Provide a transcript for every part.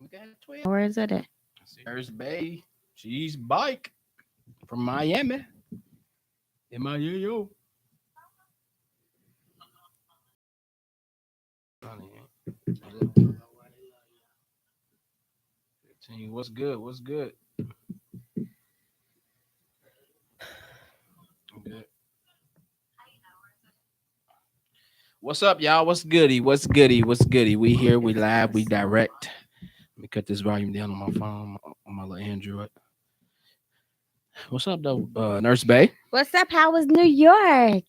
We got 12. Where is it at? Nurse Bae. She's bike from Miami. M-I-A-O. What's good? What's good? Good. What's up, y'all? What's goody? What's goody? What's goody? We here. We live. We direct. Let me cut this volume down on my phone, on my little Android. What's up, though, Nurse Bay? What's up? How was New York?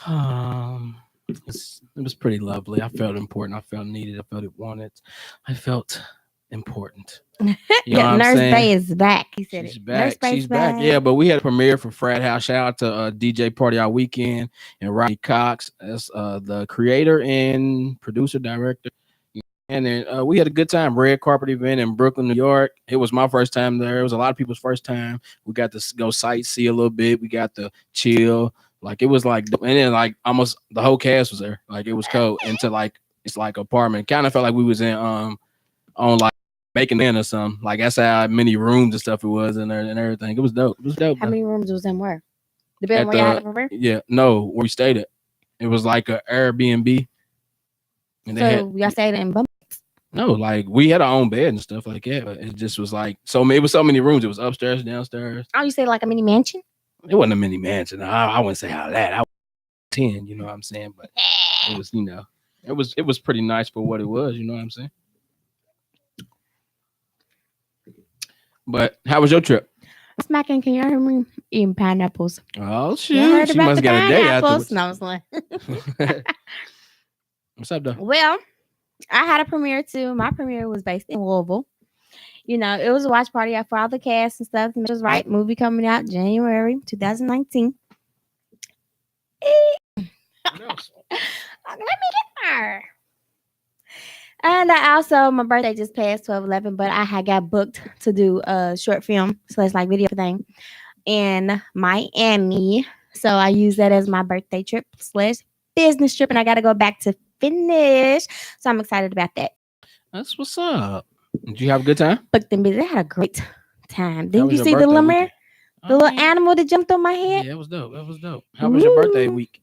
Um, it was pretty lovely. I felt important. I felt needed. I felt it wanted. I felt important. You know Yeah, what I'm Nurse saying? Bae is back. He said She's it. Nurse back. Bae's She's back. Yeah, but we had a premiere for Frat House. Shout out to DJ Party All Weekend and Rodney Cox as the creator and producer director. And then we had a good time. Red carpet event in Brooklyn, New York. It was my first time there. It was a lot of people's first time. We got to go sightsee a little bit. We got to chill. Like it was like, and then like almost the whole cast was there. Like it was cold into like it's like apartment. Kind of felt like we was in on like making in or something. Like that's how many rooms and stuff it was in there and everything. It was dope. It was dope. How Though. many rooms was in where? The building At where y'all had the a premiere? yeah no where we stayed at. It was like a Airbnb. And they had So y'all stayed in Bum. no, like we had our own bed and stuff like that. But it just was like so. It was so many rooms. It was upstairs, downstairs. Oh, you say like a mini mansion? It wasn't a mini mansion. I wouldn't say how that. I was 10. You know what I'm saying? But it was it was pretty nice for what it was. You know what I'm saying? But how was your trip? Smacking, can you hear me? Eating pineapples. Oh You shoot, heard she about must the got a day pineapples? afterwards. No, I was like, What's up, though? well, I had a premiere too. My premiere was based in Louisville. You know, it was a watch party for all the cast and stuff. And it was right. Movie coming out January 2019. What else? Let me get there. And I also, my birthday just passed 12/11, but I had got booked to do a short film slash like video thing in Miami. So I use that as my birthday trip slash business trip, and I got to go back to finish. So I'm excited about that. That's what's up. Did you have a good time? Booked and busy. I had a great time. How Didn't was you your see the birthday little weekend? the Oh, little yeah. animal that jumped on my head? Yeah, it was dope. That was dope. How was your birthday Ooh. week?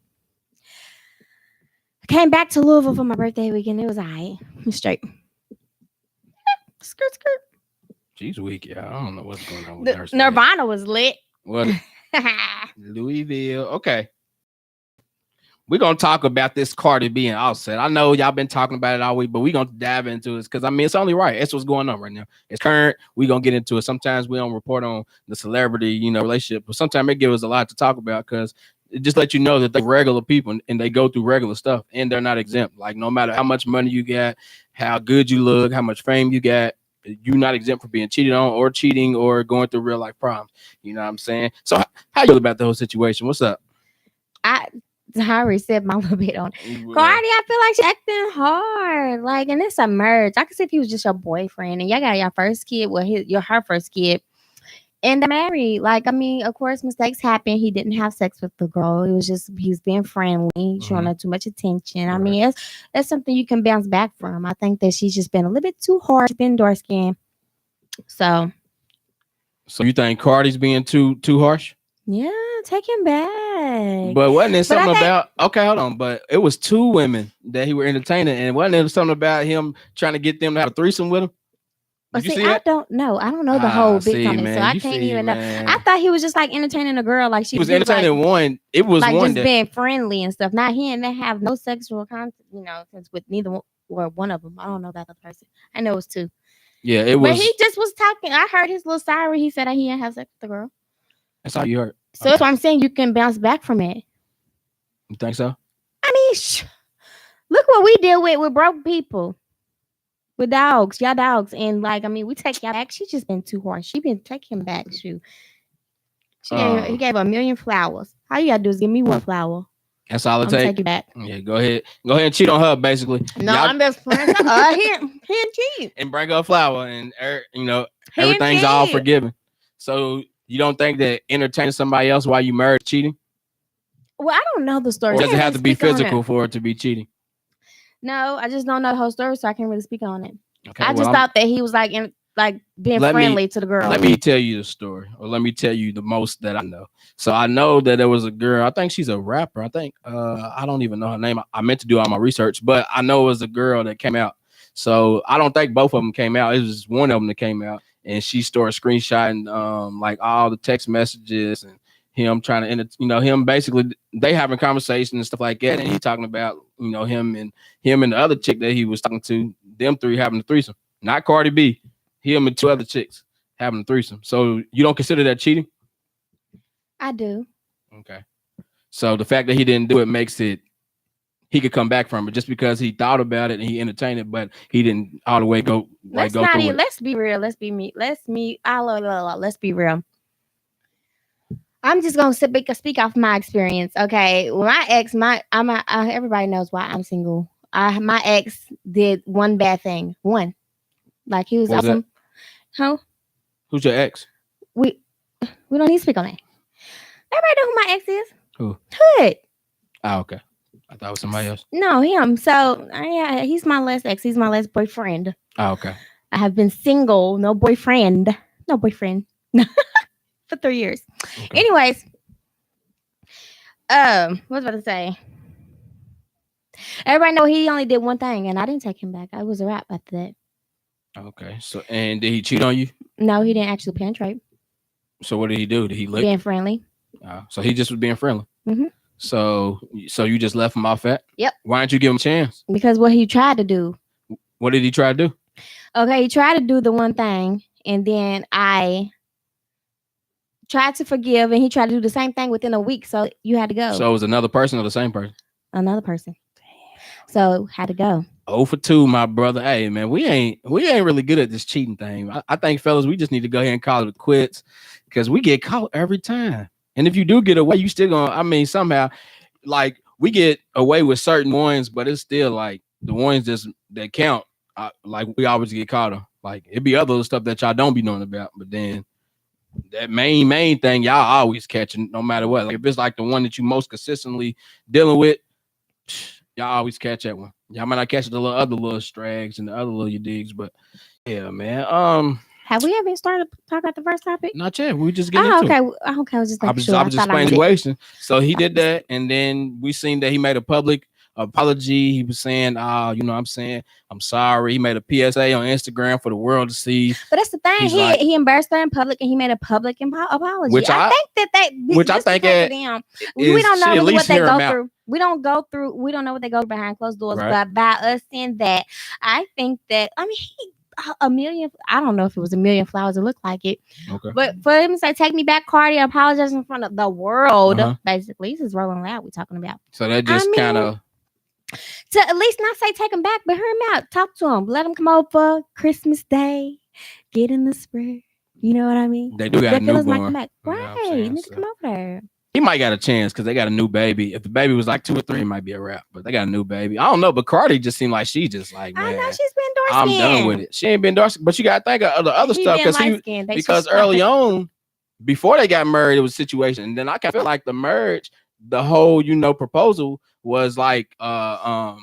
I came back to Louisville for my birthday weekend. It was alright. Straight. Skirt, skirt. She's weak, yeah. I don't know what's going on with The Nurse Bay. Nirvana was lit. What? Louisville. Okay. We're gonna talk about this Cardi being offset. I know y'all been talking about it all week, but we're gonna dive into it because I mean it's only right. That's what's going on right now. It's current. We're gonna get into it. Sometimes we don't report on the celebrity, relationship, but sometimes it gives us a lot to talk about because it just let you know that they're regular people and they go through regular stuff and they're not exempt. Like no matter how much money you got, how good you look, how much fame you got, you're not exempt from being cheated on or cheating or going through real life problems. You know what I'm saying? So how you feel about the whole situation? What's up? I already said my little bit on it. Well, Cardi, I feel like she's acting hard. Like, and it's a merge. I could see if he was just your boyfriend and y'all got your first kid. Well, her first kid. And they're married. Like, I mean, of course, mistakes happen. He didn't have sex with the girl. It was just he was being friendly, showing her too much attention. I Right. mean, it's something you can bounce back from. I think that she's just been a little bit too harsh, been dark skinned. So So you think Cardi's being too harsh? yeah, take him back. But wasn't it But I something think- about okay, hold on, but it was two women that he were entertaining, and wasn't it something about him trying to get them to have a threesome with him? But Did you see, see I that? don't know. I don't know the whole bit See, on it, man, so I you can't see, even know. man. I thought he was just like entertaining a girl, like He was like, entertaining one. It was like one just that being friendly and stuff. Now he didn't have no sexual contact, since with neither one or one of them. I don't know about the person. I know it was two, yeah, it but was. he just was talking. I heard his little side where he said that he didn't have sex with the girl. That's all you heard. So that's why I'm saying you can bounce back from it. You think so? I mean, look what we deal with broke people. With dogs, y'all dogs, and like I mean, we take y'all back. She just been too harsh. She been taking back. Shoot, he gave her a million flowers. All you gotta do is give me one flower. That's all it I'm takes. take it back. Yeah, go ahead and cheat on her, basically. No, Y'all- I'm best friend. He and cheat. and bring her a flower, and He and everything's all cheat. forgiven. So you don't think that entertaining somebody else while you married is cheating, Well, I don't know the story. or I does it can't have to really be speak on it. physical for it to be cheating? No, I just don't know the whole story, so I can't really speak on it. Okay, I just thought that he was like being friendly to the girl. Let me tell you the story, or let me tell you the most that I know. So I know that there was a girl. I think she's a rapper. I think I don't even know her name. I meant to do all my research, but I know it was a girl that came out. So I don't think both of them came out. It was one of them that came out, and she started screenshotting like all the text messages and him trying to, him basically they having conversations and stuff like that, and he talking about him and the other chick that he was talking to, them three having a threesome, not Cardi B, him and two other chicks having a threesome. So you don't consider that cheating? I do. Okay. So the fact that he didn't do it makes it he could come back from it just because he thought about it and he entertained it, but he didn't all the way go Let's go through it. Let's be real. Let's be real. I'm just gonna speak off my experience. Okay, my ex, everybody knows why I'm single. My ex did one bad thing. One, like he was What was awesome. Huh? Who's your ex? We don't need to speak on that. Everybody know who my ex is. Who? Hood. Oh, okay. I thought it was somebody else. No, him. So yeah, he's my last ex. He's my last boyfriend. Oh, okay. I have been single, no boyfriend, for 3 years. Okay. Anyways, what was I about to say? Everybody know he only did one thing, and I didn't take him back. I was a wrap after that. Okay. So, and did he cheat on you? No, he didn't actually penetrate. So what did he do? Did he lick? Being friendly. So he just was being friendly. Mm-hmm. So you just left him off that? Yep. Why didn't you give him a chance? Because what he tried to do. What did he try to do? Okay, he tried to do the one thing, and then I tried to forgive, and he tried to do the same thing within a week. So you had to go. So it was another person or the same person? Another person. So had to go. 0 for 2, my brother. Hey man, we ain't really good at this cheating thing. I think, fellas, we just need to go ahead and call it quits because we get caught every time. And if you do get away, you still gonna. Somehow, like we get away with certain ones, but it's still like the ones that count. Like we always get caught on. Like it be other stuff that y'all don't be knowing about, but then that main thing y'all always catching no matter what. Like if it's like the one that you most consistently dealing with, y'all always catch that one. Y'all might not catch the other little strags and the other little digs, but yeah, man. Have we ever started to talk about the first topic? Not yet. We just getting into it. Okay. I was just I was just explaining the situation. So he did that, and then we seen that he made a public apology. He was saying, I'm sorry. He made a PSA on Instagram for the world to see. But that's the thing. He embarrassed her in public, and he made a public apology. Which I think we don't know what they go through. We don't know what they go behind closed doors. Right. But by us saying that, I think that a million. I don't know if it was a million flowers. It looked like it. Okay. But for him to say, "Take me back, Cardi," apologize in front of the world. Basically, this is Rolling Loud. We're talking about. So that just kind of. To at least not say take him back, but hear him out. Talk to him. Let him come over Christmas Day. Get in the spread. You know what I mean? They do got a newborn. Right. You need to come over there. He might got a chance because they got a new baby. If the baby was like 2 or 3, it might be a wrap. But they got a new baby. I don't know. But Cardi just seemed like she just like, man, I know she's been dark I'm done with it. She ain't been dark. But you got to think of the other stuff because early on, before they got married, it was a situation. And then I kind of feel like the marriage, the whole, proposal was like more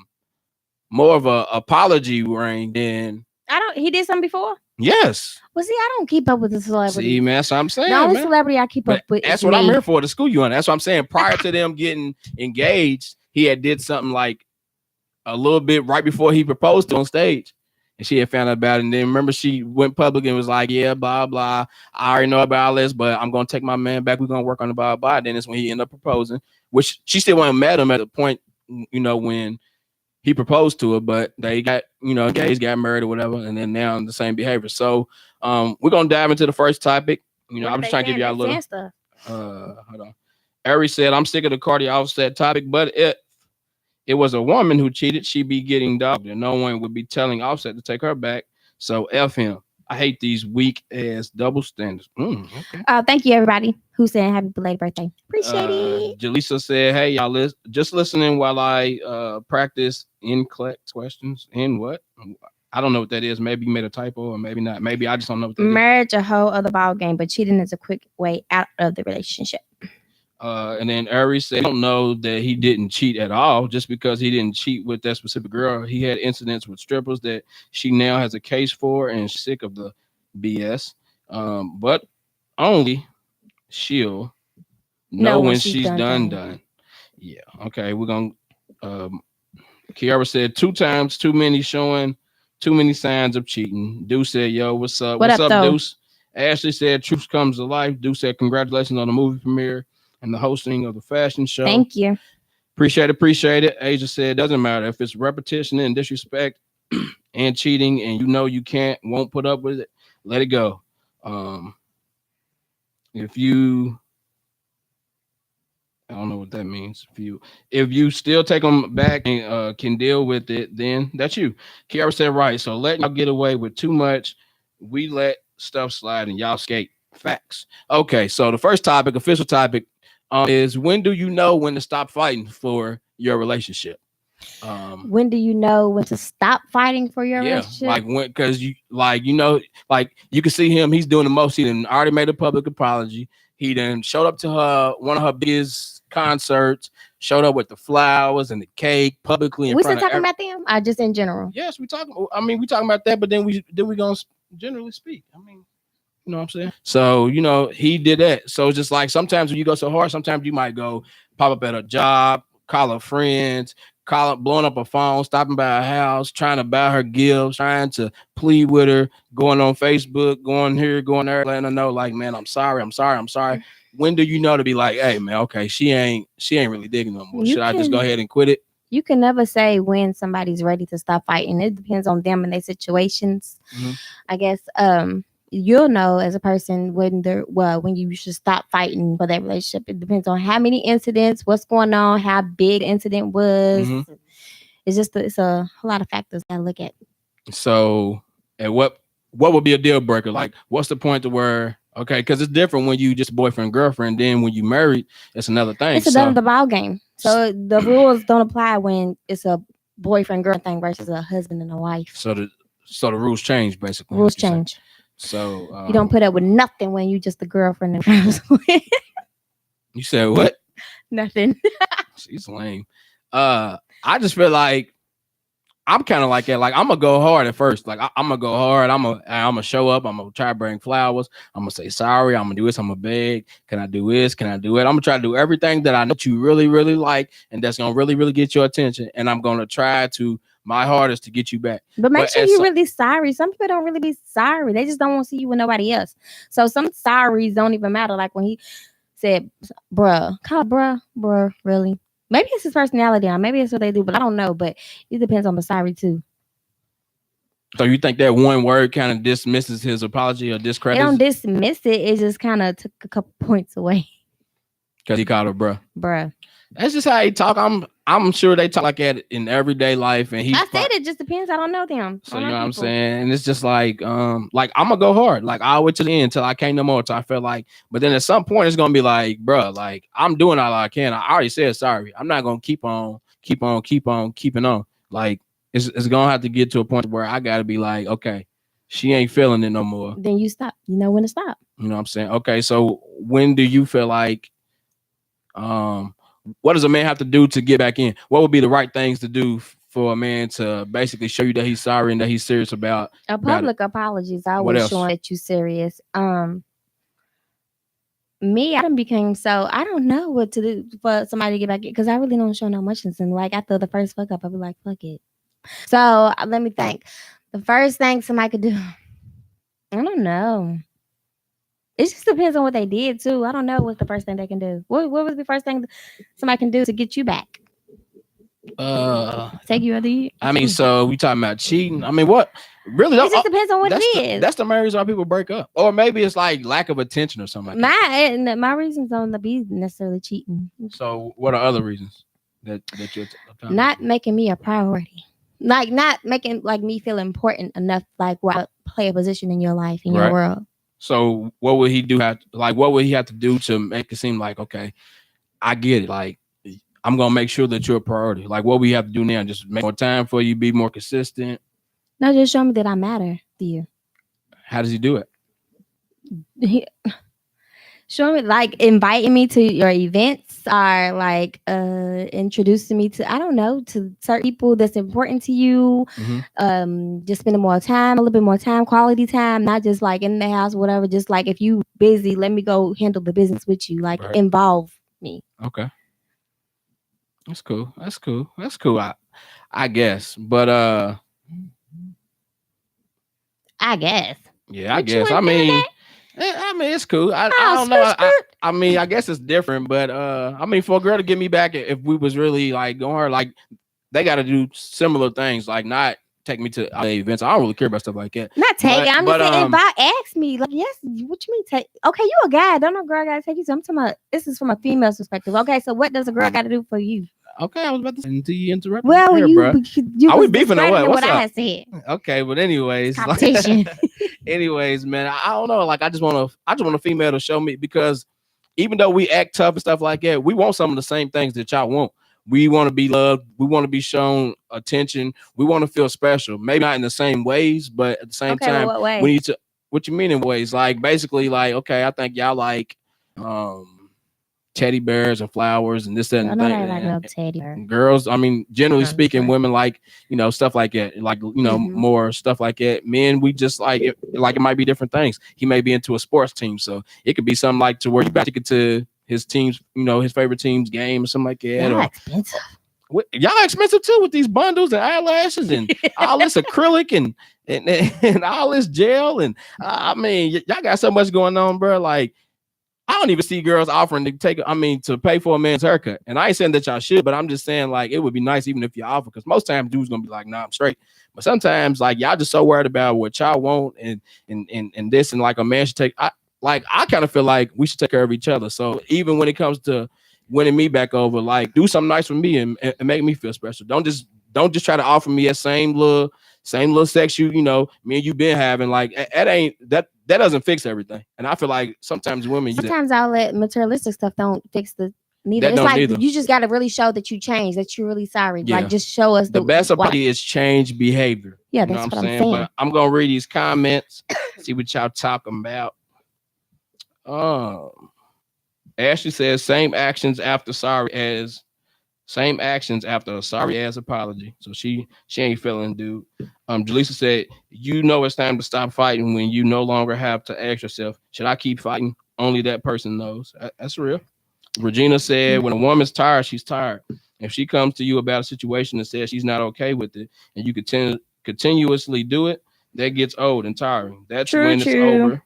of a apology ring than. He did something before? Yes. Well, see, I don't keep up with the celebrity. See, man, that's what I'm saying. The only celebrity I keep up with. That's what I'm here for, to school you on. That's what I'm saying. Prior to them getting engaged, he had did something like a little bit right before he proposed on stage. And she had found out about it. And then remember, she went public and was like, yeah, blah, blah. I already know about all this, but I'm going to take my man back. We're going to work on the blah, blah. Then it's when he ended up proposing, which she still wasn't mad at him at the point, when he proposed to her, but they got, engaged, got married or whatever. And then now the same behavior. So we're going to dive into the first topic. I'm just trying to give y'all a little. Hold on. Ari said, I'm sick of the Cardi Offset topic, but it was a woman who cheated, she'd be getting dogged, and no one would be telling Offset to take her back. So F him. I hate these weak ass double standards. Okay. Thank you, everybody who said happy belated birthday. Appreciate it. Jaleesa said, hey, y'all, just listening while I practice NCLEX questions. In what? I don't know what that is. Maybe you made a typo or maybe not. Maybe I just don't know what that Marriage, a whole other ball game, but cheating is a quick way out of the relationship. And then Aries said, "I don't know that he didn't cheat at all. Just because he didn't cheat with that specific girl, he had incidents with strippers that she now has a case for, and she's sick of the BS. But only she'll know No, when when she's she's done done. done. Done. Yeah. Okay. We're gonna. Um, Kiara said 2 times too many, showing too many signs of cheating. Deuce said, "Yo, what's up? What What's up, up, though? Deuce?" Ashley said, "Truth comes to life." Deuce said, "Congratulations on the movie premiere and the hosting of the fashion show." Thank you. Appreciate it, appreciate it. Asia said, "Doesn't matter if it's repetition and disrespect and cheating, and you know you won't put up with it. Let it go. Um, if you I don't know what that means. If you still take them back and can deal with it, then that's you." Kiara said, "Right. So letting y'all get away with too much, we let stuff slide and y'all skate." Facts. Okay. So the first topic, official topic, is when do you know when to stop fighting for your relationship? When do you know when to stop fighting for your Yeah, relationship? like when, because like you can see him. He's doing the most. He done already made a public apology. He then showed up to her one of her biggest concerts. Showed up with the flowers and the cake publicly in We still front of. talking about them? Just in general. Yes, we talking. I mean, we talking about that, but then we gonna generally speak. I mean, you know what I'm saying? So, he did that. So it's just like sometimes when you go so hard, sometimes you might go pop up at a job, call her friends, call up, blowing up a phone, stopping by her house, trying to buy her gifts, trying to plead with her, going on Facebook, going here, going there, letting her know, like, man, I'm sorry, I'm sorry, I'm sorry. When do you know to be like, hey man, okay, she ain't really digging no more. Should I just go ahead and quit it? You can never say when somebody's ready to stop fighting. It depends on them and their situations. Mhm. I guess you'll know as a person when you should stop fighting for that relationship. It depends on how many incidents, what's going on, how big the incident was. Mhm. It's a lot of factors I look at. So, and what would be a deal breaker? Like, what's the point to where, okay, because it's different when you just boyfriend girlfriend. Then when you married, it's another thing. It's another ball game. So the rules don't apply when it's a boyfriend girl thing versus a husband and a wife. So the rules change basically. Rules change. So You don't put up with nothing when you just a girlfriend and friends with. You said what? Nothing. She's lame. I just feel like I'm kind of like that. Like, I'm gonna go hard at first. Like, I'm gonna go hard. I'm gonna show up. I'm gonna try to bring flowers. I'm gonna say sorry. I'm gonna do this. I'm gonna beg. Can I do this? Can I do it? I'm gonna try to do everything that I know you really, really like, and that's gonna really, really get your attention. And I'm gonna try to my hardest to get you back. But make sure you're really sorry. Some people don't really be sorry. They just don't want to see you with nobody else. So some sorries don't even matter. Like when he said, bruh, call bruh, really? Maybe it's his personality, or maybe it's what they do, but I don't know. But it depends on the sorry too. So you think that one word kind of dismisses his apology or discredits? They don't dismiss it. It just kind of took a couple points away. Because he called her bruh. Bruh. That's just how he talk. I'm sure they talk like that in everyday life. And I said it just depends. I don't know them. So you know what I'm saying? And it's just like I'm gonna go hard. Like I'll wait till the end until I can't no more. Until I feel like, but then at some point it's gonna be like, bro, like I'm doing all I can. I already said sorry. I'm not gonna keeping on. Like it's gonna have to get to a point where I gotta be like, okay, she ain't feeling it no more. Then you stop. You know when to stop. You know what I'm saying? Okay, so when do you feel like what does a man have to do to get back in? What would be the right things to do for a man to basically show you that he's sorry and that he's serious about a public apology is always showing that you serious. Me, I became so I don't know what to do for somebody to get back in because I really don't show no emotions. And like after the first fuck up, I'll be like, fuck it. So let me think. The first thing somebody could do, I don't know. It just depends on what they did too. I don't know what's the first thing they can do. What was the first thing somebody can do to get you back? Take you other year. I mean, so we talking about cheating. I mean, what really? It just depends on what it is. That's the main reason why people break up, or maybe it's like lack of attention or something. Like my reasons don't be necessarily cheating. So, what are other reasons that you're not making me a priority? Like not making like me feel important enough, like where I play a position in your life, in your world. So what would he do? What would he have to do to make it seem like, okay, I get it. Like I'm gonna make sure that you're a priority. Like what we have to do now, just make more time for you, be more consistent. No, just show me that I matter to you. How does he do it? Showing me like inviting me to your events or like introducing me to, I don't know, to certain people that's important to you. Hmm. Just spending more time, a little bit more time, quality time, not just like in the house, whatever. Just like if you busy, let me go handle the business with you. Like Right. involve me. Okay. That's cool. That's cool. That's cool. I guess. But I guess. yeah, I What you guess. want to do today? I mean, it's cool. I Oh, don't know. skirt skirt. I mean, I guess it's different, but I mean, for a girl to get me back, if we was really like going hard, like they got to do similar things, like not take me to events. I don't really care about stuff like that. Not take it. I'm But just saying, if I ask me, like, yes, what you mean take? Okay, you a guy. Don't no girl gotta take you. So I'm talking about this is from a female's perspective. Okay, so what does a girl got to do for you? okay, I was about to say until you interrupt. Well, here, you bruh. you Are we was beefing or what? discrediting What's what I up? had said. Okay, but anyways, Competition. anyways, man, I don't know. Like, I just want a female to show me, because even though we act tough and stuff like that, we want some of the same things that y'all want. We want to be loved. We want to be shown attention. We want to feel special. Maybe not in the same ways, but at the same Okay, well, time, what way? we need to. What you mean in ways? Like, basically, like, okay, I think y'all like teddy bears and flowers and this that Y'all and know thing. that like no teddy bear. Girls, I mean, generally I'm speaking, sorry. women like, stuff like that, like, Mhm. more stuff like that. Men, we just like it, like it might be different things. He may be into a sports team, so it could be something like to where you about to get to his team's, his favorite team's game or something like that. Y'all Or expensive. y'all expensive too with these bundles and eyelashes and all this acrylic and all this gel and I mean, y'all got so much going on, bro. Like, I don't even see girls offering to pay for a man's haircut. And I ain't saying that y'all should, but I'm just saying, like, it would be nice even if you offer, because most times dudes gonna be like, nah, I'm straight. But sometimes, like, y'all just so worried about what y'all want and this, and like a man should I kind of feel like we should take care of each other. So even when it comes to winning me back over, like, do something nice for me and make me feel special. Don't just try to offer me that same little sex me and you been having. Like, that doesn't fix everything. And I feel like sometimes women use it. Sometimes all that materialistic stuff don't fix the neither. That It's don't like neither. you just got to really show that you changed, that you're really sorry. Yeah. Like just show us The best apology is change behavior. Yeah, You know that's what what I'm saying. But I'm gonna read these comments, see what y'all talking about. Ashley says same actions after a sorry ass apology. So she ain't feeling, dude. Jaleesa said, you know it's time to stop fighting when you no longer have to ask yourself, should I keep fighting? Only that person knows. That's real. Regina said, when a woman's tired, she's tired. If she comes to you about a situation and says she's not okay with it, and you continuously do it, that gets old and tiring. That's when it's over.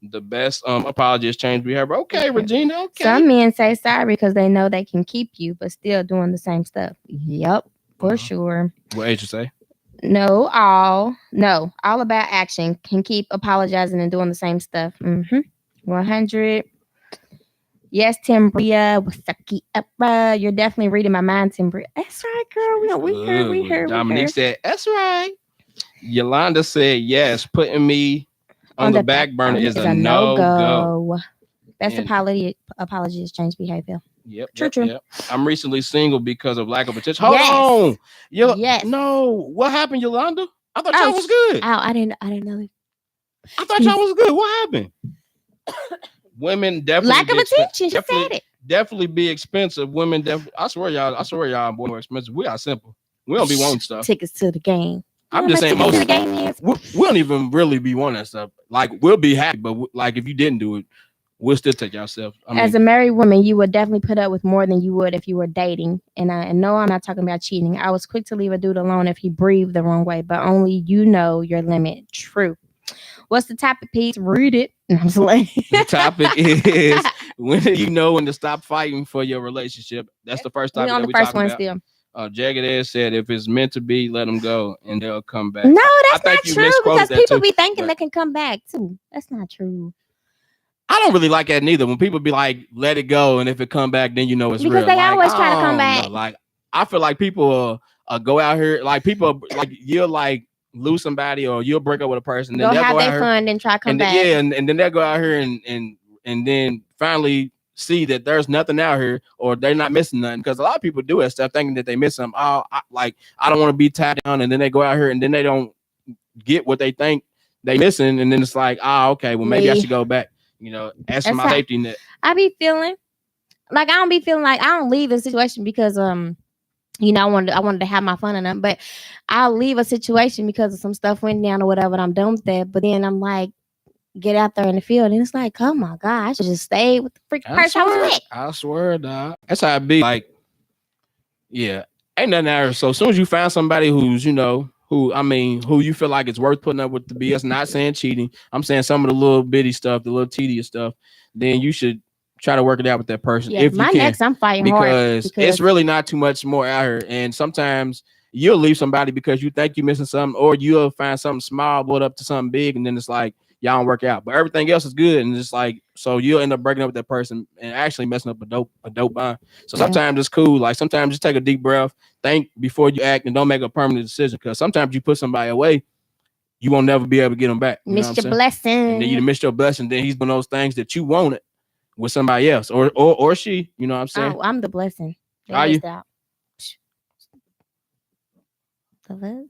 The best apology is change behavior. Okay, Regina. Okay. Some men say sorry because they know they can keep you, but still doing the same stuff. Yep, for sure. What age you say? No, all about action. Can keep apologizing and doing the same stuff. 100. Yes, Timbria. What's up? You're definitely reading my mind, Timbria. That's right, girl. We heard. Dominique said, that's right. Yolanda said, yes, putting me on the back burner is a no-go. Best apology is change behavior. Yep. True. Yep. I'm recently single because of lack of attention. Hold on. Yes. No. What happened, Yolanda? I thought y'all was good. I didn't know. I thought y'all was good. What happened? Women definitely lack of attention. She said it. Definitely be expensive. Women definitely. I swear y'all more expensive. We are simple. We don't be wanting stuff. Tickets to the game. I'm just saying most. We don't even really be wanting that stuff. Like, we'll be happy, but like if you didn't do it, we'll still take yourself. As a married woman, you would definitely put up with more than you would if you were dating. And no, I'm not talking about cheating. I was quick to leave a dude alone if he breathed the wrong way, but only you know your limit. True. What's the topic, Pete? Read it. I'm just like, the topic is when you know when to stop fighting for your relationship. That's the first topic. On the first one about. Still. Jagged Edge said, if it's meant to be, let them go and they'll come back. No, that's not true, because people be thinking they can come back too. That's not true. I don't really like that neither. When people be like, let it go, and if it come back, then you know it's because real. Because they always try to come back. Like, I feel like people go out here, like people, like you'll like lose somebody or you'll break up with a person. Then they'll have their fun and try to come back. And then they'll go out here and then finally see that there's nothing out here or they're not missing nothing, because a lot of people do that stuff thinking that they miss something. I don't want to be tied down, and then they go out here and then they don't get what they think they missing, and then it's like, okay, well maybe I should go back. That's That's my right. safety net. I be feeling like I don't be feeling like I don't leave a situation because I wanted to have my fun and them, but I'll leave a situation because of some stuff went down or whatever, and I'm done with that. But then I'm like, get out there in the field, and it's like, oh my god, I should just stay with the freaking person I was with. I swear, dog. That's how it be. Like, yeah, ain't nothing there. So as soon as you find somebody who's, who you feel like it's worth putting up with the BS, not saying cheating, I'm saying some of the little bitty stuff, the little tedious stuff, then you should try to work it out with that person if you can. Next, I'm fighting hard because it's really not too much more out here. And sometimes you'll leave somebody because you think you're missing something, or you'll find something small, blow it up to something big, and then it's like y'all don't work out. But everything else is good, and it's like so you'll end up breaking up with that person and actually messing up a dope bond. So sometimes it's cool. Like sometimes just take a deep breath, think before you act, and don't make a permanent decision. Because sometimes you put somebody away, you won't never be able to get them back. Missed your blessing, and then you missed your blessing. Then he's doing those things that you wanted with somebody else, or she. You know what I'm saying? Oh, I'm the blessing. Are you? Out.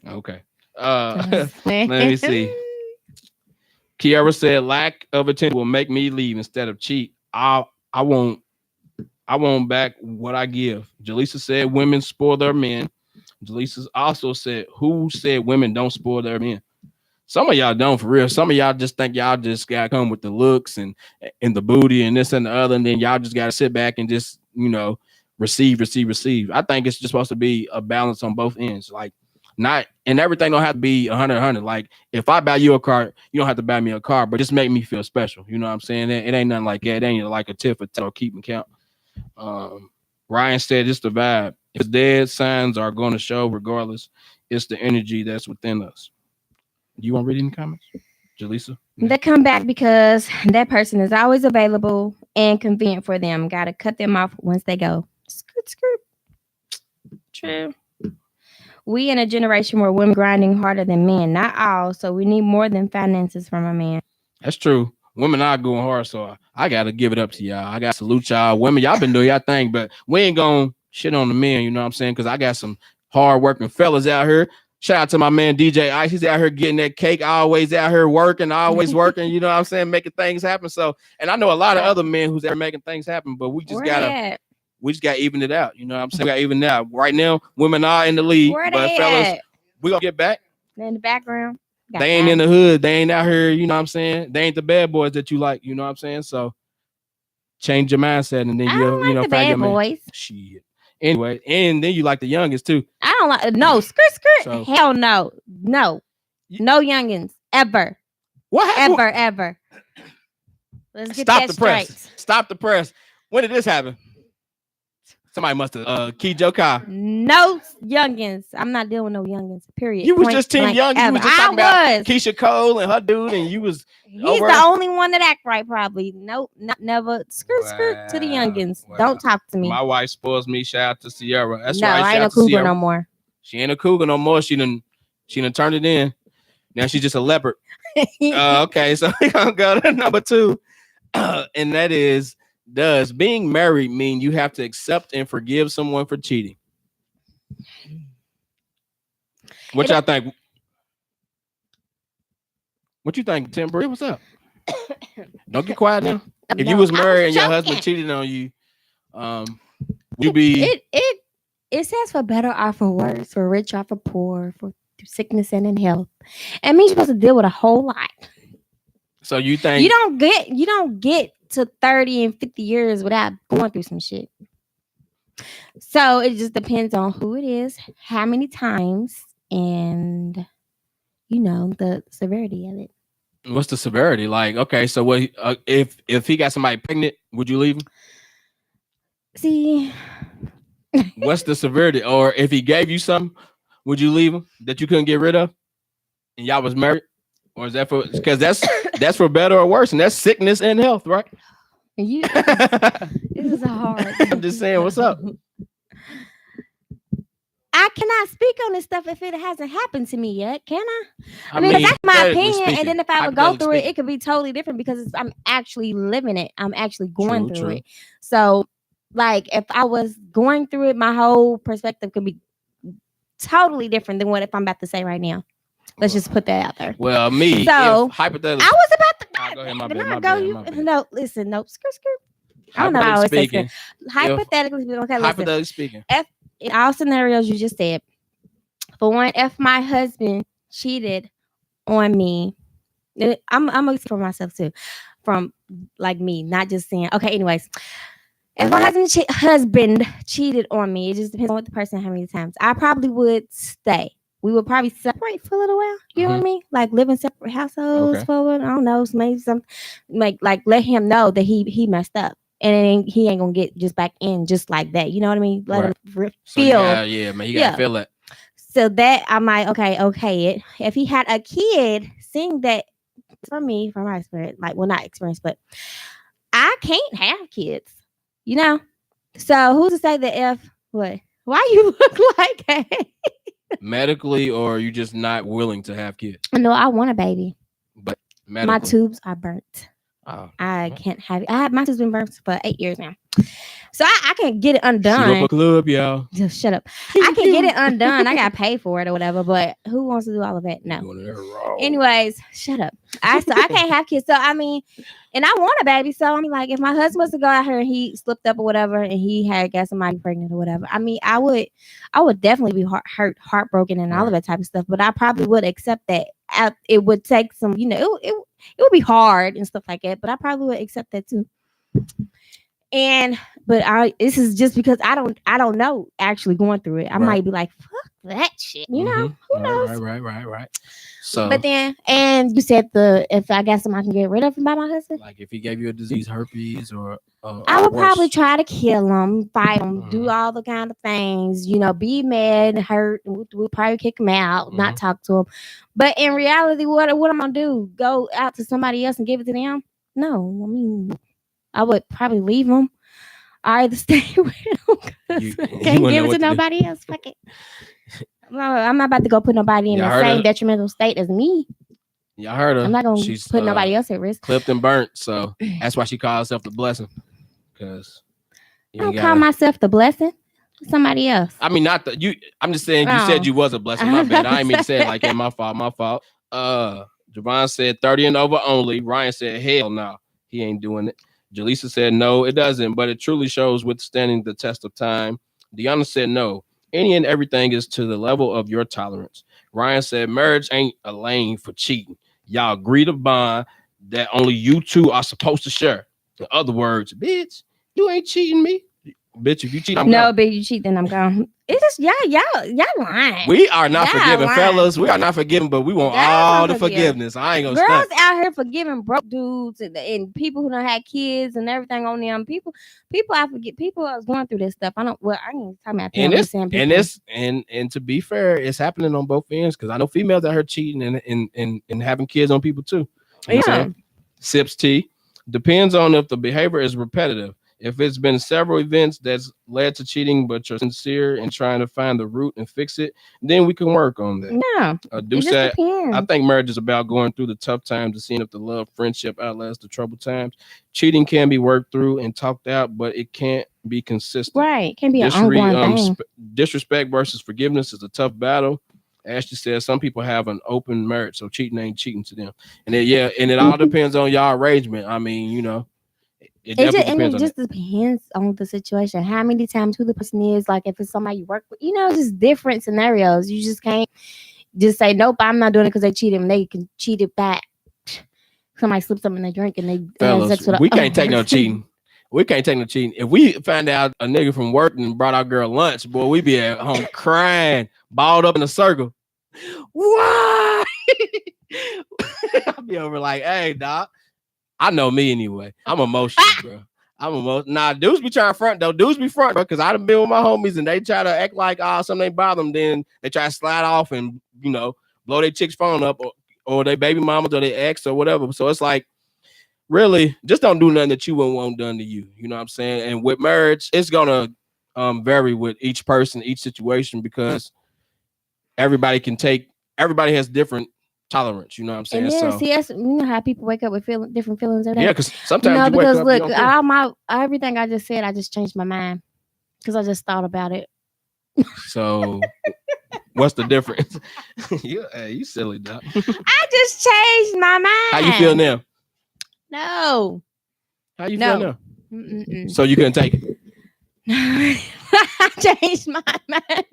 Okay. Let me see. Kiara said, "Lack of attention will make me leave instead of cheat. I won't back what I give." Jaleesa said, "Women spoil their men." Jaleesa also said, "Who said women don't spoil their men?" Some of y'all don't, for real. Some of y'all just think y'all just gotta come with the looks and the booty and this and the other, and then y'all just gotta sit back and just receive. I think it's just supposed to be a balance on both ends. Like, not, and everything don't have to be 100. Like, if I buy you a car, you don't have to buy me a car, but just make me feel special. You know what I'm saying? It ain't nothing like that. It ain't like a tip for tat or keep and count. Ryan said, "It's the vibe. If it's dead, signs are going to show regardless. It's the energy that's within us." You want to read any comments, Jaleesa? They come back because that person is always available and convenient for them. Got to cut them off once they go. Skirt. True. We in a generation where women grinding harder than men. Not all, so we need more than finances from a man. That's true. Women are going hard, so I got to give it up to y'all. I got to salute y'all. Women, y'all been doing y'all thing, but we ain't going to shit on the men, you know what I'm saying? Because I got some hard-working fellas out here. Shout out to my man DJ Ice. He's out here getting that cake, always out here working, always working, you know what I'm saying, making things happen. So, and I know a lot of other men who's there making things happen, but we just gotta even it out. You know what I'm saying? We gotta even it out. Right now, women are in the lead, but fellas, we gonna get back. They're in the background. They ain't in the hood. They ain't out here, you know what I'm saying? They ain't the bad boys that you like, you know what I'm saying? So change your mindset, and then you'll the bad boys. Shit. Anyway, and then you like the youngest too. I don't like skirt. So, hell no, no youngins ever. What happened? Ever. Let's get Stop that the straight. Press. Stop the press. When did this happen? Somebody must have keyed your car. No youngins. I'm not dealing with no youngins. Period. You was just team young. You was just talking about Keisha Cole and her dude, and you was. He's the only one that act right, probably. Nope, never. Skirt to the youngins. Wow. Don't talk to me. My wife spoils me. Shout out to Sierra. That's right. I ain't no cougar no more. She ain't a cougar no more. She done turned it in. Now she's just a leopard. Okay, so we're gonna go to number 2, and that is: does being married mean you have to accept and forgive someone for cheating? What y'all think? What you think, Tim Bree? What's up? Don't get quiet now. If you was married and your husband cheated on you, you be it says for better or for worse, for rich or for poor, for sickness and in health. It means you're supposed to deal with a whole lot. So you think you don't get to 30 and 50 years without going through some shit. So it just depends on who it is, how many times, and the severity of it. What's the severity? Like, okay, so what if he got somebody pregnant, would you leave him? See, what's the severity? Or if he gave you something, would you leave him that you couldn't get rid of, and y'all was married? Or is that for because that's for better or worse, and that's sickness and health, right? This is hard. I'm just saying, what's up? I cannot speak on this stuff if it hasn't happened to me yet, can I? I mean, that's my opinion, and then if I would go through it, it could be totally different because I'm actually living it. I'm actually going through it. So, like, if I was going through it, my whole perspective could be totally different than what if I'm about to say right now. Let's just put that out there. Well, me, so hypothetically, I was about to. Go ahead, my bad. No, My go bad. you. My bad. No, listen, nope. Skirt, skirt. I don't know how I always say skirt. Hypothetically speaking, okay, listen. Hypothetically speaking, If in all scenarios you just said, for one, if my husband cheated on me, I'm gonna speak for myself too, from like me, not just saying. Okay, anyways, if my husband cheated on me, it just depends on what the person, how many times. I probably would stay. We would probably separate for a little while. You know what I mean? Like live in separate households for a little. I don't know, maybe some like let him know that he messed up. And he ain't gonna get just back in just like that. You know what I mean? Let him feel. So yeah, man, you gotta feel it. So that I might okay it. If he had a kid, seeing that from my experience, like well not experience, but I can't have kids. You know? So who's to say that if what? Why you look like that? Medically, or you just not willing to have kids? No, I want a baby. But my tubes are burnt. Oh, I can't have it. My tubes been burnt for 8 years now. So I can get it undone. Shoot up a club, y'all. Just shut up. I can get it undone. I got paid for it or whatever. But who wants to do all of that? No. Anyways, shut up. I can't have kids. So I mean, and I want a baby. So I mean, like, if my husband was to go out here and he slipped up or whatever, and he had got somebody pregnant or whatever, I mean, I would definitely be heartbroken, and all of that type of stuff. But I probably would accept that. It would take some, you know, it would be hard and stuff like that. But I probably would accept that too. But this is just because I don't know actually going through it. I might be like, fuck that shit. You know, who knows? Right. So, but then, and you said if I got something I can get rid of him by my husband, like if he gave you a disease, herpes, or I would probably try to kill him, fight him, do all the kind of things. You know, be mad, hurt. We'll probably kick him out, not talk to him. But in reality, what am I gonna do? Go out to somebody else and give it to them? No, I mean, I would probably leave him. I either stay with him because I can't give it to nobody else. Fuck it. I'm not about to go put nobody in the same detrimental state as me. Y'all heard her. I'm not gonna put nobody else at risk. Clipped and burnt, so that's why she calls herself the blessing. Because I don't call myself the blessing. Somebody else. I mean, not you. I'm just saying. You said you was a blessing. My bad. I ain't mean to say it like that. My fault. Javon said 30 and over only. Ryan said hell no, he ain't doing it. Jaleesa said no, it doesn't, but it truly shows withstanding the test of time. Deanna said no. Any and everything is to the level of your tolerance. Ryan said marriage ain't a lane for cheating. Y'all agree to bond that only you two are supposed to share. In other words, bitch, you ain't cheating me. Bitch, if you cheat, I'm gone. Bitch, you cheat, then I'm gone. It's just y'all lying. We are not forgiving, fellas. We are not forgiving, but we want all the forgiveness. I ain't gonna girls stunt. out here forgiving broke dudes and people who don't have kids and everything on them. People I forget. People are going through this stuff. I ain't talking about and to be fair, it's happening on both ends because I know females out here cheating and having kids on people too. You know Sips tea. Depends on if the behavior is repetitive. If it's been several events that's led to cheating, but you're sincere and trying to find the root and fix it, then we can work on that. Yeah. I think marriage is about going through the tough times and seeing if the love, friendship outlasts the troubled times. Cheating can be worked through and talked out, but it can't be consistent. Right. It can be an ongoing thing. Disrespect versus forgiveness is a tough battle. Ashley says some people have an open marriage, so cheating ain't cheating to them. And then, and it all depends on y'all arrangement. I mean, It just depends on the situation. How many times who the person is, like if it's somebody you work with, just different scenarios. You just can't just say, nope, I'm not doing it because they cheated and they can cheat it back. Somebody slips something in their drink and they Fellas, we can't take no cheating. We can't take no cheating. If we find out a nigga from work and brought our girl lunch, boy, we be at home crying, balled up in a circle. Why? I'll be over like, hey, doc. I know me anyway. I'm emotional, bro. I'm emotional. Nah, dudes be trying to front though. Dudes be front, bro, because I done been with my homies and they try to act like something ain't bother them. Then they try to slide off and blow their chick's phone up or their baby mamas or their ex or whatever. So it's like, really, just don't do nothing that you wouldn't want done to you. You know what I'm saying? And with marriage, it's gonna vary with each person, each situation, because everybody has different tolerance, you know what I'm saying? That's how people wake up with different feelings every day. Yeah, because sometimes you wake up, look, everything I just said, I just changed my mind because I just thought about it. So, what's the difference? You silly, dog. I just changed my mind. How you feel now? No. How you feel No. now? So you couldn't take it. I changed my mind.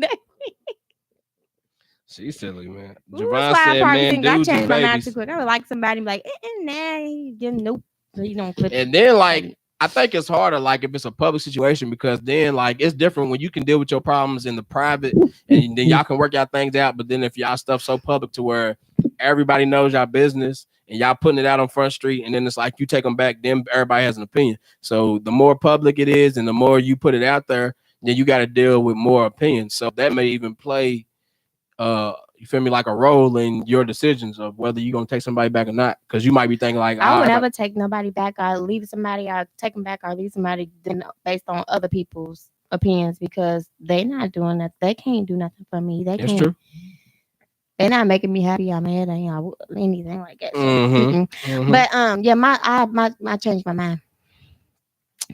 She's silly, man. That's Javon why I said, probably man, think I dudes and changed my mind too babies. quick. I would like somebody like, nah, you nope. You don't clip. And then like I think it's harder like if it's a public situation because then like it's different when you can deal with your problems in the private and then y'all can work out things out. But then if y'all stuff so public to where everybody knows y'all business and y'all putting it out on Front Street and then it's like you take them back, then everybody has an opinion. So the more public it is and the more you put it out there, then you got to deal with more opinions. So that may even play you feel me, like a role in your decisions of whether you're gonna take somebody back or not. Because you might be thinking like, I would never take nobody back or leave somebody or take them back or leave somebody based on other people's opinions because they not doing that. They can't do nothing for me. They that's can't. true. They're not making me happy. I'm mad. Anything like that. So, Mm-hmm. But yeah, I changed my mind.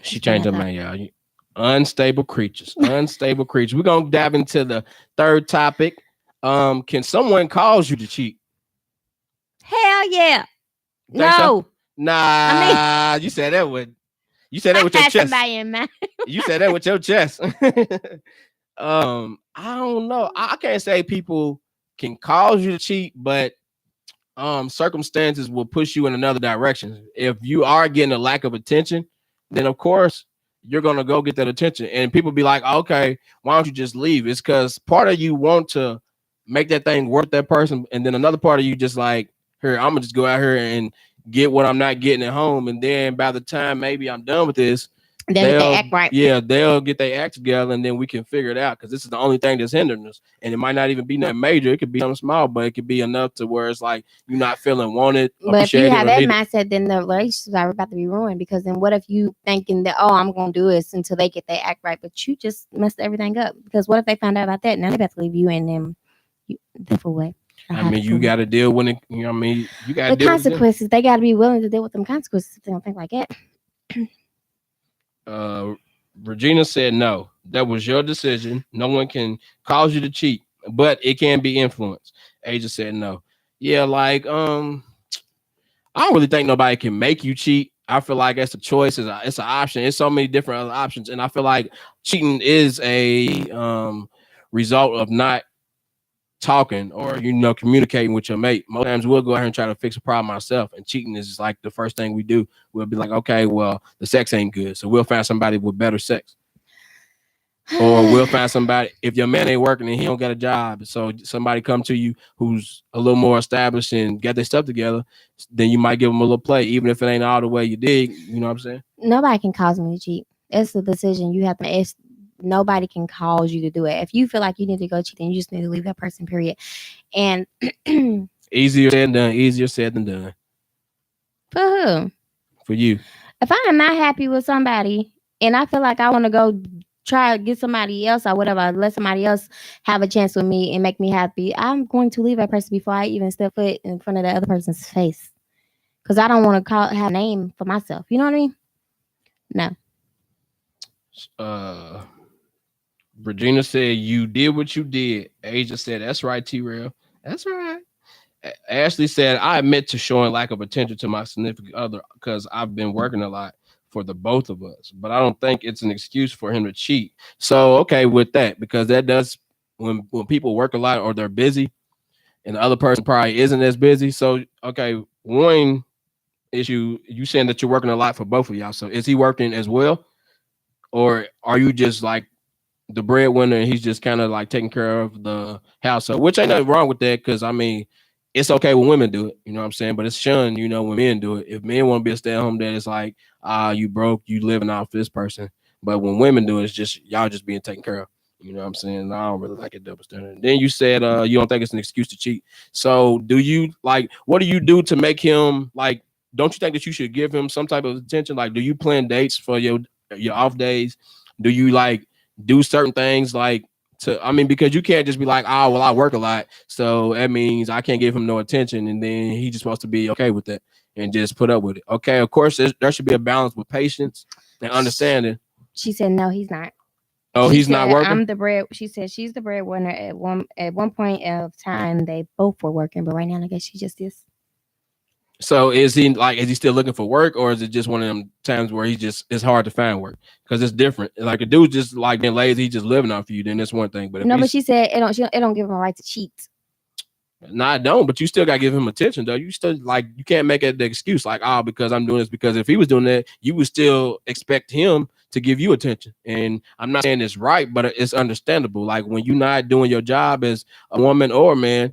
She changed her mind, y'all. Unstable creatures. Unstable creatures. We're gonna dive into the third topic. Can someone cause you to cheat? Hell yeah. No. So? Nah. You said that with your chest. Somebody in mind. You said that with your chest. I don't know. I can't say people can cause you to cheat, but circumstances will push you in another direction. If you are getting a lack of attention, then of course you're gonna go get that attention. And people be like, okay, why don't you just leave? It's because part of you want to make that thing worth that person, and then another part of you just like, here, I'm gonna just go out here and get what I'm not getting at home. And then by the time maybe I'm done with this, they act right. Yeah, they'll get their act together and then we can figure it out because this is the only thing that's hindering us. And it might not even be nothing major. It could be something small, but it could be enough to where it's like you're not feeling wanted. But if you have that mindset, then the relationships are about to be ruined because then what if you thinking that, oh, I'm going to do this until they get their act right, but you just messed everything up because what if they found out about that? Now they have to leave you and them different way. I mean, you got to deal with it. You know what I mean? You got to deal with the consequences. They got to be willing to deal with them consequences if they don't think like that. Regina said no. That was your decision. No one can cause you to cheat, but it can be influenced. Asia said no. Yeah, like I don't really think nobody can make you cheat. I feel like it's a choice. It's an option. It's so many different other options, and I feel like cheating is a result of not talking or communicating with your mate. Most times we'll go ahead and try to fix a problem ourselves, and cheating is just like the first thing we do. We'll be like, okay, well, the sex ain't good, so we'll find somebody with better sex, or we'll find somebody. If your man ain't working and he don't get a job, so somebody come to you who's a little more established and got their stuff together, then you might give them a little play, even if it ain't all the way you dig. You know what I'm saying? Nobody can cause me to cheat. It's a decision you have to. Nobody can cause you to do it. If you feel like you need to go cheat, then you just need to leave that person, period. And easier said than done. Easier said than done. For who? For you. If I am not happy with somebody and I feel like I want to go try to get somebody else or whatever, let somebody else have a chance with me and make me happy, I'm going to leave that person before I even step foot in front of the other person's face. Because I don't want to have a name for myself. You know what I mean? No. Regina said, you did what you did. Asia said, that's right, T-Rail. That's right. Ashley said, I admit to showing lack of attention to my significant other because I've been working a lot for the both of us, but I don't think it's an excuse for him to cheat. So, okay, with that, because that does, when people work a lot or they're busy and the other person probably isn't as busy. So, okay, one issue, you saying that you're working a lot for both of y'all. So is he working as well? Or are you just like the breadwinner and he's just kind of like taking care of the household, which ain't nothing wrong with that, because I mean it's okay when women do it, you know what I'm saying, but it's shunned, when men do it. If men want to be a stay-at-home dad, it's like, you broke, you living off this person. But when women do it, it's just y'all just being taken care of, you know what I'm saying. I don't really like a double standard. Then you said you don't think it's an excuse to cheat. So do you, like, what do you do to make him, like, don't you think that you should give him some type of attention? Like, do you plan dates for your off days? Do you like do certain things like because you can't just be like, oh, well, I work a lot, so that means I can't give him no attention, and then he just supposed to be okay with that and just put up with it. Okay, of course, there should be a balance with patience and understanding. She said, no, he's not. Oh, he's not working? I'm the bread. She said she's the breadwinner. At one point of time, they both were working, but right now, I guess she just is. So is he still looking for work, or is it just one of them times where he just it's hard to find work because it's different? Like a dude just like being lazy, he just living off you. Then it's one thing. But if No, but he's she said it don't give him a right to cheat. no, I don't. But you still got to give him attention, though. You still like you can't make it the excuse like, oh, because I'm doing this. Because if he was doing that, you would still expect him to give you attention. And I'm not saying it's right, but it's understandable. Like when you're not doing your job as a woman or a man,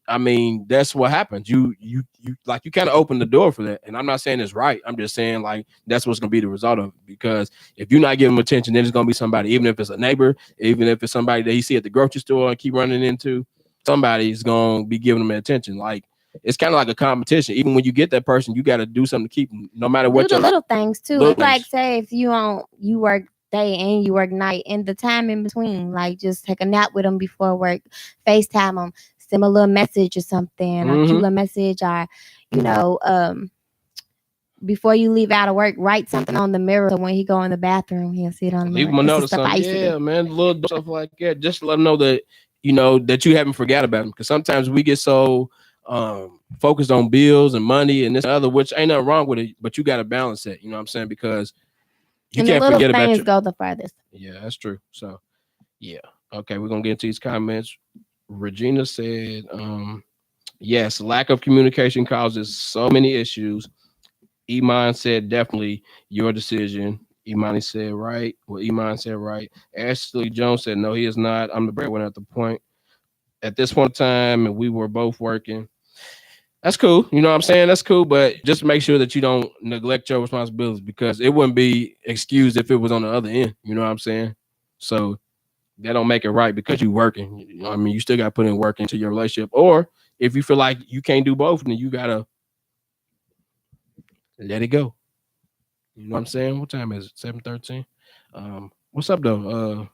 I mean, that's what happens. You like you kind of open the door for that. And I'm not saying it's right. I'm just saying like that's what's gonna be the result of it. Because if you're not giving him attention, then it's gonna be somebody, even if it's a neighbor, even if it's somebody that he see at the grocery store and keep running into somebody's gonna be giving them attention. Like it's kind of like a competition. Even when you get that person, you got to do something to keep them, no matter what. Do the little things too. Little It's like things. say if you work day and you work night, and the time in between, like just take a nap with them before work, FaceTime them, send 'em a little message or something, or cute little message, or you know, before you leave out of work, write something on the mirror so when he go in the bathroom, he'll see it on the Leave mirror. them a This note is or stuff I something. used to Yeah, do. man, little stuff like that. Just let them know that you know that you haven't forgot about them. Because sometimes we get so focused on bills and money and this and other, which ain't nothing wrong with it, but you got to balance it. You know what I'm saying? Because you And the can't little forget about things your. go the furthest. Yeah, that's true. So yeah, okay, we're gonna get into these comments. Regina said, yes, lack of communication causes so many issues. Iman said definitely your decision. Imani said right. Well, Iman said right. Ashley Jones said no, he is not. I'm the breadwinner at this point in time, and we were both working. That's cool. You know what I'm saying? That's cool, but just make sure that you don't neglect your responsibilities because it wouldn't be excused if it was on the other end. You know what I'm saying? So that don't make it right because you working. You know what I mean, you still got to put in work into your relationship. Or if you feel like you can't do both, then you gotta let it go. You know what I'm saying? What time is it? 7:13. What's up though?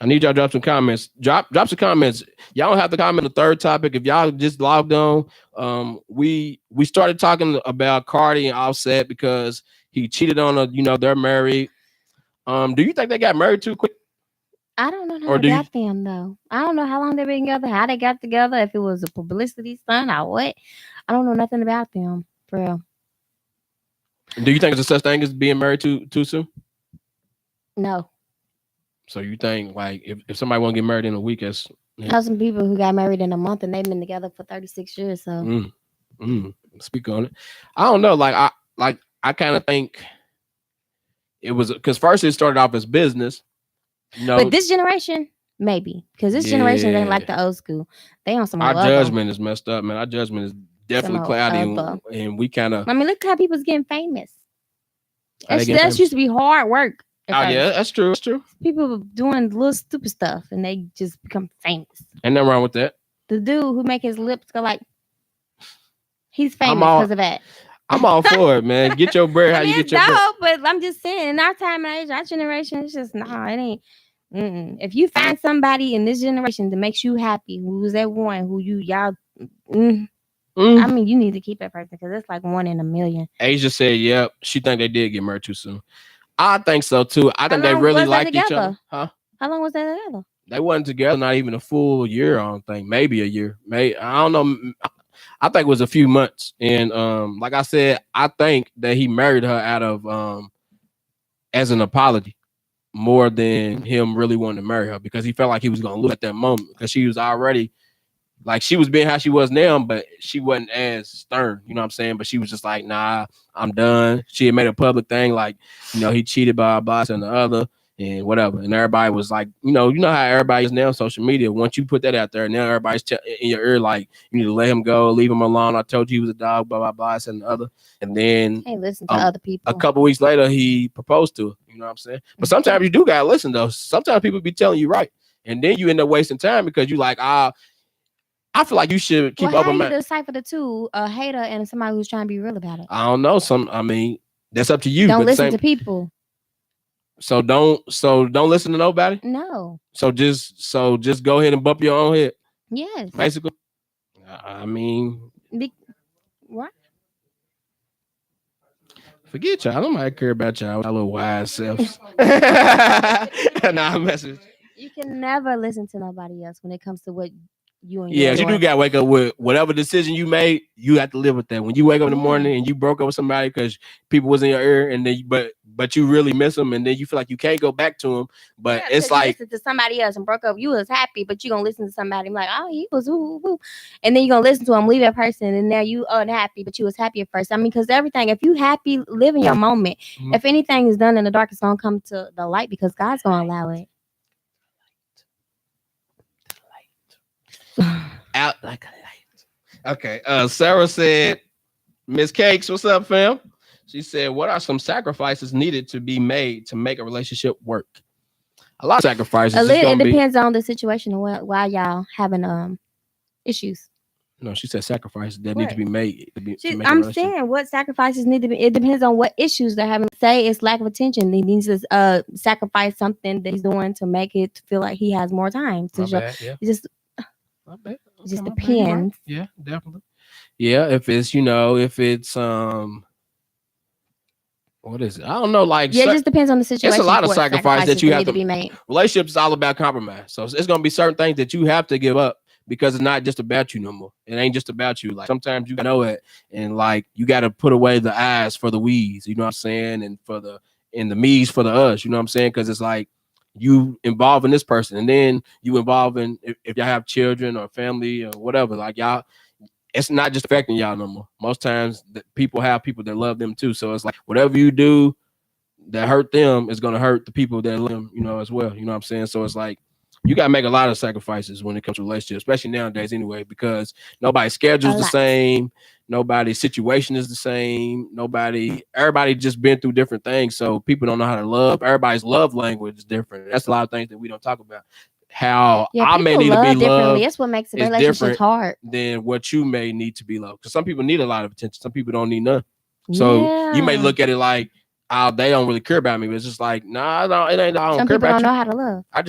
I need y'all to drop some comments. Drop some comments. Y'all don't have to comment the third topic. If y'all just logged on, we started talking about Cardi and Offset because he cheated on her. You know they're married. Do you think they got married too quick, I don't know or nothing do you about them though. I don't know how long they've been together, how they got together, if it was a publicity stunt or what. I don't know nothing about them, for real. think there's a such thing as being married too soon? No. So you think like if somebody want to get married in a week, that's I know some people who got married in a month and they've been together for 36 years. So mm, speak on it. I don't know. I kind of think it was because first it started off as business. You know, but this generation, maybe. Because this generation ain't like the old school. They on some our other. judgment is messed up, man. Our judgment is definitely Some cloudy, other. and we kind of I mean, look how people's getting famous. how they That get famous. used to be hard work. Oh yeah, that's true. That's true. People doing little stupid stuff and they just become famous. Ain't nothing wrong with that. The dude who make his lips go like, he's I'm famous all- because of that. I'm all for it, man. Get your bread. How I mean, you it's get your bread? dope, but I'm just saying, in our time and age, our generation, it's just nah, it ain't. If you find somebody in this generation that makes you happy, who's that one who I mean, you need to keep that person because it's like one in a million. Asia said, "Yep, she think they did get married too soon." I think so too. I think they really liked each other. Huh? How long was they together? They wasn't together not even a full year. I don't think. Maybe a year. Maybe I don't know. I think it was a few months. And like I said, I think that he married her out of as an apology more than him really wanting to marry her because he felt like he was gonna lose at that moment because she was already like she was being how she was now, but she wasn't as stern, you know what I'm saying? But she was just like, nah, I'm done. She had made a public thing, like, you know, he cheated by a boss and the other and whatever. And everybody was like, you know how everybody is now on social media. Once you put that out there, now everybody's in your ear, like, you need to let him go, leave him alone. I told you he was a dog, blah, blah, blah, and the other. And then hey, listen to other people. A couple weeks later, he proposed to her, you know what I'm saying? But sometimes you do gotta listen though. Sometimes people be telling you right. And then you end up wasting time because you like, I feel like you should keep open mind. How do you decipher the two, a hater and somebody who's trying to be real about it? I don't know. I mean, that's up to you. Don't listen to people. So don't listen to nobody. No. So just go ahead and bump your own head. Yes. Basically. I mean, what? Forget y'all. I don't care about y'all little wise selves. Nah, message. You can never listen to nobody else when it comes to what you and Yeah, you do gotta wake up with whatever decision you made. You have to live with that. When you wake up in the morning and you broke up with somebody because people was in your ear, and then but you really miss them, and then you feel like you can't go back to them. But it's like you listen to somebody else and broke up. You was happy, but you gonna listen to somebody and like, oh, he was woo, and then you gonna listen to him, leave that person, and now you unhappy, but you was happy at first. I mean, because everything, if you happy, live in your moment. Mm-hmm. If anything is done in the dark, it's gonna come to the light because God's gonna allow it. Out like a light. Okay. Sarah said, Miss Cakes, what's up, fam? She said, what are some sacrifices needed to be made to make a relationship work? A lot of sacrifices. It depends on the situation and why y'all having issues. No, she said sacrifices that need to be made. I'm saying what sacrifices need to be. It depends on what issues they're having. Say it's lack of attention. He needs to sacrifice something that he's doing to make it feel like he has more time. So it just depends. Yeah, definitely. Yeah, if it's what is it? I don't know. Like, it just depends on the situation. It's a lot of sacrifice that you have to be made. Relationships is all about compromise. So it's gonna be certain things that you have to give up because it's not just about you no more. It ain't just about you. Like sometimes you gotta know it, and like you gotta put away the I's for the we's. You know what I'm saying? And the me's for the us. You know what I'm saying? Because it's like you involve in this person, and then you involve in if y'all have children or family or whatever. Like y'all. It's not just affecting y'all no more. Most times people have people that love them too. So it's like whatever you do that hurt them is going to hurt the people that love them, as well. You know what I'm saying? So it's like you got to make a lot of sacrifices when it comes to relationships, especially nowadays anyway, because nobody's schedule is the same. Nobody's situation is the same. Everybody just been through different things. So people don't know how to love. Everybody's love language is different. That's a lot of things that we don't talk about. How I may need to be loved. That's what makes the relationship hard than what you may need to be loved. Because some people need a lot of attention. Some people don't need none. So you may look at it like, they don't really care about me. But it's just like, nah, no, it ain't. I don't care about you. Some people don't know how to love. I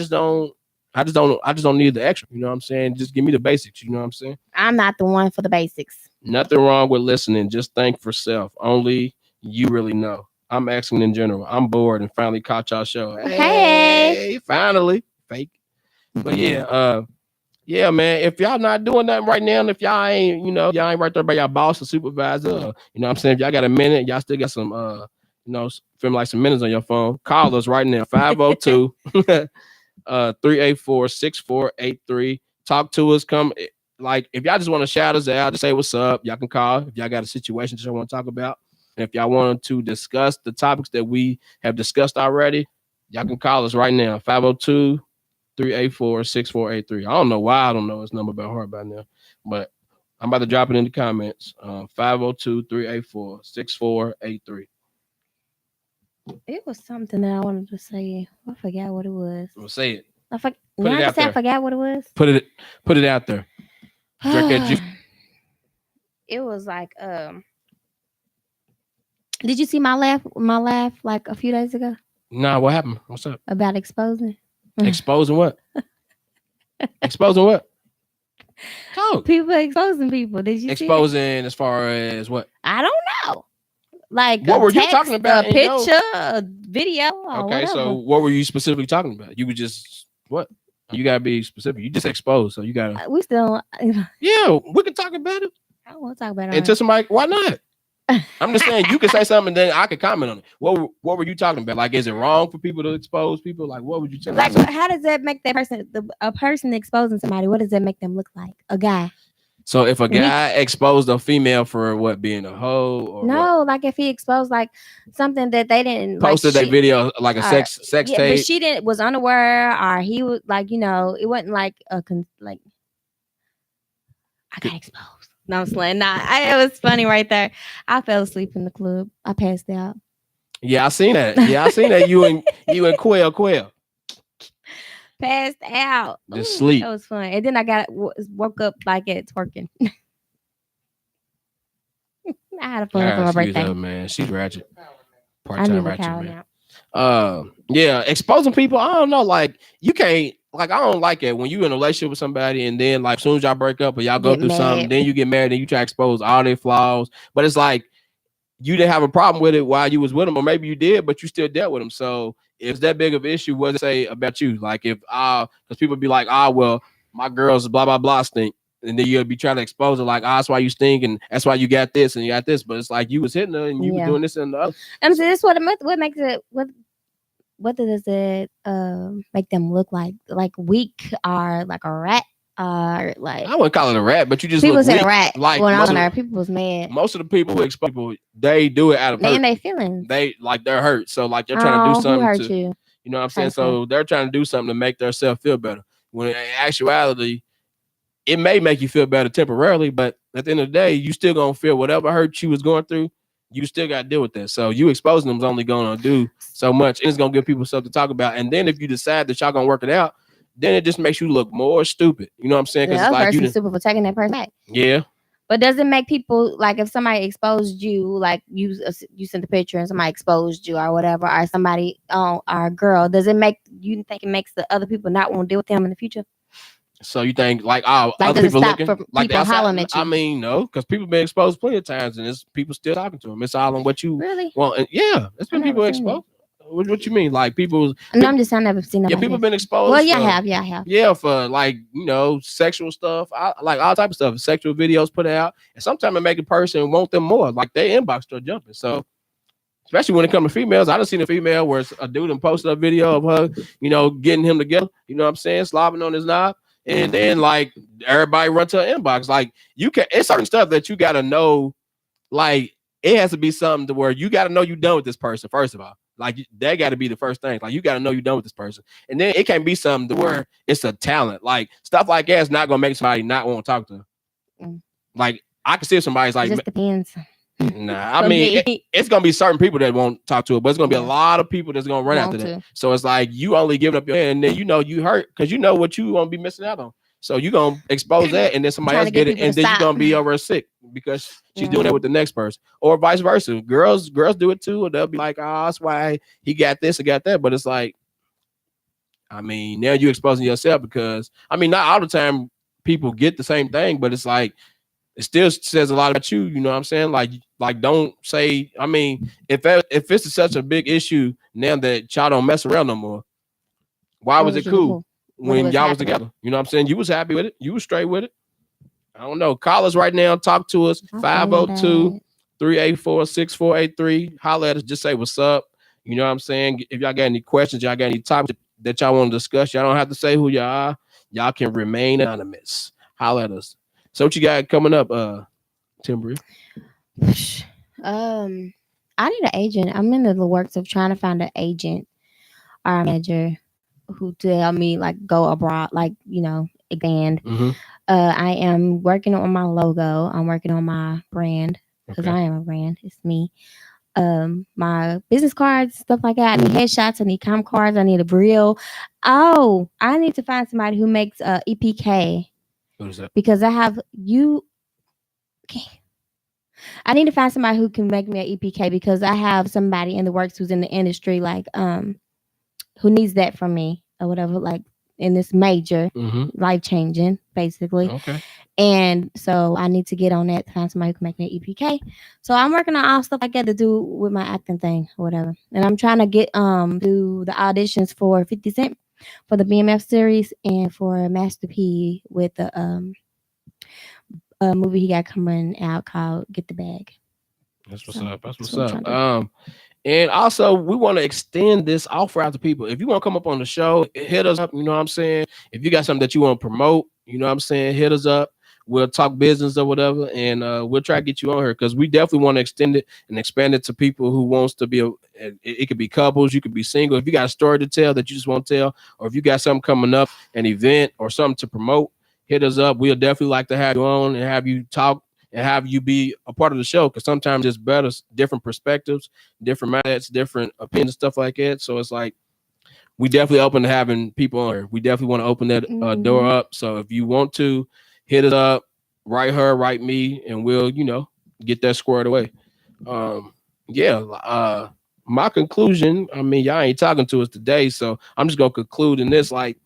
just don't need the extra. You know what I'm saying? Just give me the basics. You know what I'm saying? I'm not the one for the basics. Nothing wrong with listening. Just think for self. Only you really know. I'm asking in general. I'm bored and finally caught y'all show. Hey, finally. Fake. But yeah, man. If y'all not doing nothing right now, and if y'all ain't, y'all ain't right there by y'all boss or supervisor, you know what I'm saying? If y'all got a minute, y'all still got some, feeling like some minutes on your phone, call us right now, 502 384-6483. Talk to us. Come, like, if y'all just want to shout us out, just say what's up, y'all can call. If y'all got a situation that y'all want to talk about, and if y'all want to discuss the topics that we have discussed already, y'all can call us right now, 502 384-6483. I don't know why I don't know his number by heart by now, but I'm about to drop it in the comments. 502-384-6483. It was something that I wanted to say. I forgot what it was. Well, say it. I forgot what it was. Put it out there. It was like did you see my laugh like a few days ago? Nah, what happened? What's up? About exposing. Exposing what? Exposing what? Oh. People exposing people. Did you exposing as far as what? I don't know. Like what were you talking about? A picture, a video. Okay, so what were you specifically talking about? You were just what? You gotta be specific. You just exposed, so you gotta. We still. Yeah, we can talk about it. I don't want to talk about it. And to somebody, why not? I'm just saying you can say something, and then I can comment on it. What were you talking about? Like, is it wrong for people to expose people? Like, what would you tell? Like, how does that make that person, a person exposing somebody? What does that make them look like? A guy. So if a guy exposed a female for what, being a hoe, or no, what? Like if he exposed like something that they didn't posted like, that video like a sex tape, but she was unaware, or he was like, it wasn't like I got exposed. No, I'm slaying. It was funny right there. I fell asleep in the club. I passed out. Yeah, I seen that. You and Quail. Passed out. Just sleep. That was fun. And then I woke up like at twerking. I had a fun for my birthday. Her, man. She's ratchet. Part-time ratchet, man. Yeah, exposing people. I don't know. Like, you can't. Like, I don't like it when you in a relationship with somebody and then like as soon as y'all break up or y'all go through something, then you get married and you try to expose all their flaws. But it's like you didn't have a problem with it while you was with them, or maybe you did, but you still dealt with them. So if that big of an issue, what does it say about you? Like if because people be like, well, my girls blah blah blah stink. And then you'll be trying to expose it like, that's why you stink, and that's why you got this and you got this. But it's like you was hitting her and you was doing this and the other. And so this what makes it what does it make them look like weak or like a rat or like I wouldn't call it a rat, but you just people look said weak. rat Like when I was there. People was mad. Most of the people who expose people, they do it out of hurt. And they feelings. They're hurt, so like they're trying to do something who hurt to you. You know what I'm saying? So they're trying to do something to make themselves feel better. When in actuality, it may make you feel better temporarily, but at the end of the day, you still gonna feel whatever hurt you was going through. You still got to deal with that. So you exposing them is only gonna do so much, and it's gonna give people something to talk about. And then if you decide that y'all gonna work it out, then it just makes you look more stupid. You know what I'm saying? Because like you stupid for taking that person back. Yeah. But does it make people like if somebody exposed you, like you sent the picture and somebody exposed you or whatever, or somebody or a girl, does it make you think it makes the other people not want to deal with them in the future? So you think like other people looking like people hollering at you? I mean, no, because people been exposed plenty of times, and it's people still talking to them. It's all on what you really want. And yeah, it's been people exposed. What you mean? Like people? No, I'm just saying I've never seen that. Yeah, people been exposed. Well, yeah, I have. Yeah, I have. Yeah, for like sexual stuff, like all type of stuff, sexual videos put out, and sometimes it make a person want them more. Like their inbox start jumping. So, especially when it comes to females, I done seen a female where a dude and posted a video of her, getting him together. You know what I'm saying? Slobbing on his knob, and then like everybody run to her inbox. Like it's certain stuff that you gotta know. Like it has to be something to where you gotta know you done with this person first of all. Like that got to be the first thing. Like you got to know you're done with this person, and then it can't be something to where it's a talent. Like stuff like that is not gonna make somebody not want to talk to them. Like I can see if somebody's like, it just depends. Nah, I mean it's gonna be certain people that won't talk to her, but it's gonna be a lot of people that's gonna run after that. So it's like you only giving up your hand, and then you hurt because you know what you won't be missing out on. So you gonna expose that, and then somebody else get it, and then you're gonna be over sick because she's doing that with the next person, or vice versa. Girls do it too, or they'll be like, "Oh, that's why he got this and got that." But it's like, I mean, now you exposing yourself because I mean, not all the time people get the same thing, but it's like it still says a lot about you. You know what I'm saying? Like don't say. I mean, if it's such a big issue now that y'all don't mess around no more, why was it cool? When y'all was together, you know what I'm saying? You was happy with it. You was straight with it. I don't know. Call us right now. Talk to us. 502-384-6483. Holler at us. Just say what's up. You know what I'm saying? If y'all got any questions, y'all got any topics that y'all want to discuss, y'all don't have to say who y'all are. Y'all can remain anonymous. Holler at us. So what you got coming up, Timbery? I need an agent. I'm in the works of trying to find an agent or a manager who tell me like go abroad, like expand. I am working on my logo. I'm working on my brand because I am a brand. It's me. My business cards, stuff like that. I need headshots. I need com cards. I need a reel. Oh, I need to find somebody who makes EPK. What is that? Because I have you. Okay. I need to find somebody who can make me an EPK because I have somebody in the works who's in the industry, like who needs that from me or whatever, like in this major life changing, basically. Okay. And so I need to get on that to find somebody who can make me an EPK. So I'm working on all stuff I got to do with my acting thing or whatever. And I'm trying to get do the auditions for 50 Cent for the BMF series and for Master P with the movie he got coming out called Get the Bag. That's what's up. That's what's up. And also, we want to extend this offer out to people. If you want to come up on the show, hit us up. You know what I'm saying? If you got something that you want to promote, you know what I'm saying? Hit us up. We'll talk business or whatever, and we'll try to get you on here because we definitely want to extend it and expand it to people who wants to be. It could be couples, you could be single. If you got a story to tell that you just want to tell, or if you got something coming up, an event or something to promote, hit us up. We'll definitely like to have you on and have you talk. And have you be a part of the show because sometimes it's better, different perspectives, different mindsets, different opinions, stuff like that. So it's like we definitely open to having people on here. We definitely want to open that door up. So if you want to hit us up, write her, write me, and we'll get that squared away. My conclusion. I mean, y'all ain't talking to us today, so I'm just gonna conclude in this. Like,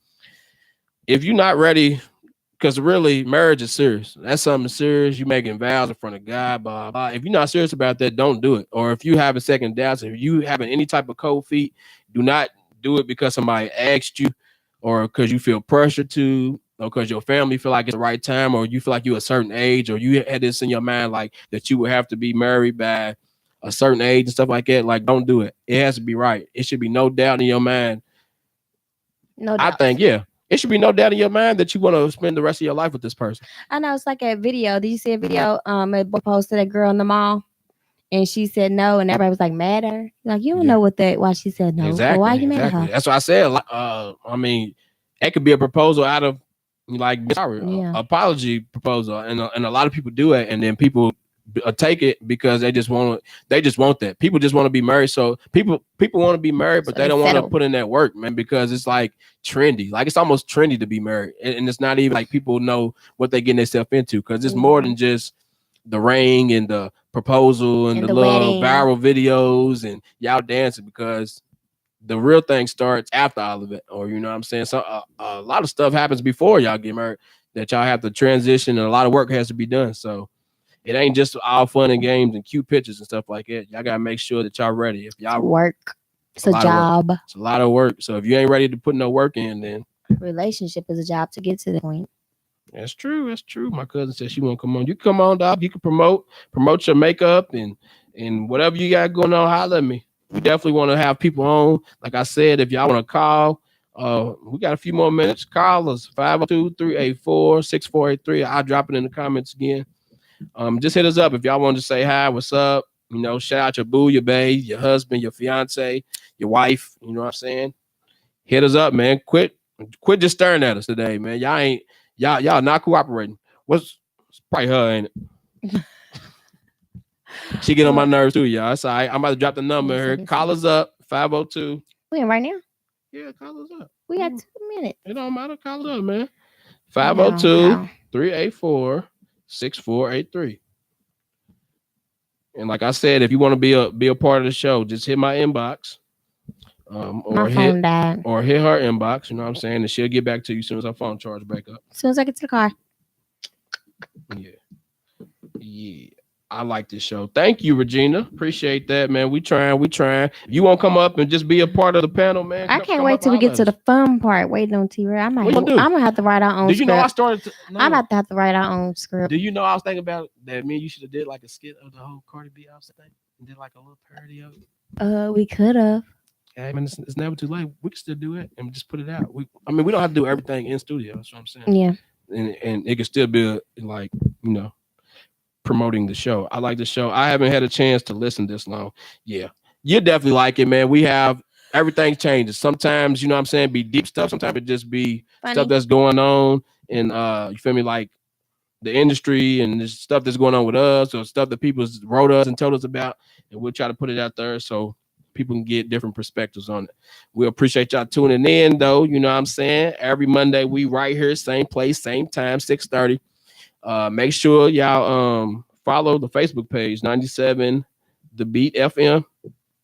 if you're not ready. Because really, marriage is serious. That's something serious. You making vows in front of God, blah, blah. If you're not serious about that, don't do it. Or if you have a second doubts, if you having any type of cold feet, do not do it because somebody asked you or because you feel pressure to. because your family feel like it's the right time, or you feel like you're a certain age, or you had this in your mind like that you would have to be married by a certain age and stuff like that, like don't do it. It has to be right. It should be no doubt in your mind. No I doubt. think, yeah, it should be no doubt in your mind that you want to spend the rest of your life with this person. I know it's like a video. Did you see a video? A boy posted a girl in the mall, and she said no, and everybody was like mad at her. Like you don't know what that why she said no. Exactly. Well, why you mad at her? That's what I said. I mean, it could be a proposal out of like sorry, apology proposal, and a lot of people do it, and then people take it because they just want that. People just want to be married. So people want to be married, but they don't want to put in that work, man, because it's like trendy. Like it's almost trendy to be married, and it's not even like people know what they getting themselves into, because it's more than just the ring and the proposal and the little viral videos and y'all dancing, because the real thing starts after all of it, or you know what I'm saying. So a lot of stuff happens before y'all get married that y'all have to transition, and a lot of work has to be done. So it ain't just all fun and games and cute pictures and stuff like that. Y'all gotta make sure that y'all ready. If y'all work, it's a job. It's a lot of work. So if you ain't ready to put no work in, then relationship is a job to get to the point. That's true. That's true. My cousin said she won't come on. You come on, dog. You can promote your makeup and whatever you got going on. Holler at me. We definitely want to have people on. Like I said, if y'all want to call, we got a few more minutes. Call us 502-384-6483. I'll drop it in the comments again. Just hit us up if y'all want to say hi, what's up. You know, shout out your boo, your bae, your husband, your fiance, your wife. You know what I'm saying? Hit us up, man. Quit just staring at us today, man. Y'all not cooperating. It's probably her, ain't it? She get on my nerves too, y'all. That's all right. I'm about to drop the number here. Call us up, 502. We in right now? Yeah, call us up. We got 2 minutes. It don't matter. Call us up, man. 502-384-6483. And like I said, if you want to be a part of the show, just hit my inbox. My phone died. Or hit her inbox, you know what I'm saying? And she'll get back to you as soon as her phone charges back up. As soon as I get to the car. Yeah. I like this show. Thank you, Regina. Appreciate that, man. We trying. If you want to come up and just be a part of the panel, man. I can't wait till we get to the fun part. Waiting on T-Ray. I'm gonna have to write our own script. Did you know I started I'm about to have to write our own script. Do you know I was thinking about that? Me and you should have did like a skit of the whole Cardi B outfit thing and did like a little parody of it. We could have. I mean, it's never too late. We can still do it and just put it out. We don't have to do everything in studio. That's what I'm saying. Yeah. And it can still be like, you know, promoting the show. I like the show. I haven't had a chance to listen this long. Yeah. You definitely like it, man. We have everything changes. Sometimes, you know what I'm saying, be deep stuff. Sometimes it just be funny stuff that's going on. And you feel me, like the industry and this stuff that's going on with us, or stuff that people wrote us and told us about. And we'll try to put it out there so people can get different perspectives on it. We appreciate y'all tuning in, though. You know what I'm saying? Every Monday, we right here, same place, same time, 6:30. Make sure y'all follow the Facebook page, 97 The Beat FM.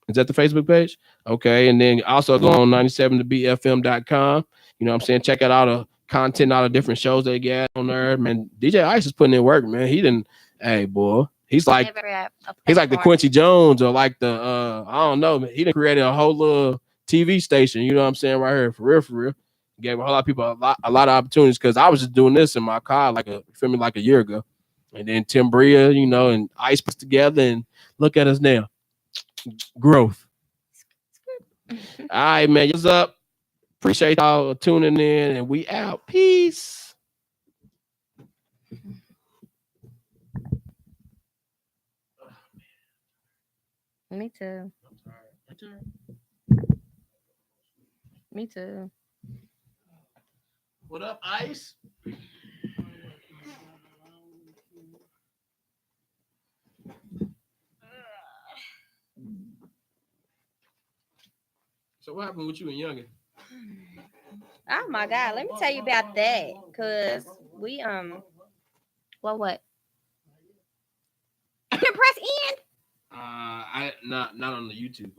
Is that the Facebook page? Okay. And then also go on 97thebfm.com. You know what I'm saying? Check out all the content, all the different shows they got on there. Man, DJ Ice is putting in work, man. He didn't, hey, boy. He's like the Quincy Jones, or like the I don't know, man. He done created a whole little TV station, you know what I'm saying, right here, for real. Gave a whole lot of people a lot of opportunities, because I was just doing this in my car like a year ago. And then Tim Bria, you know, and Ice put together, and look at us now. Growth. All right, man. What's up? Appreciate y'all tuning in, and we out. Peace. Me too. Me too. What up, Ice? So what happened with you and Youngin? Oh my God, let me tell you about that. Cause we what? Press end. I not on the YouTube.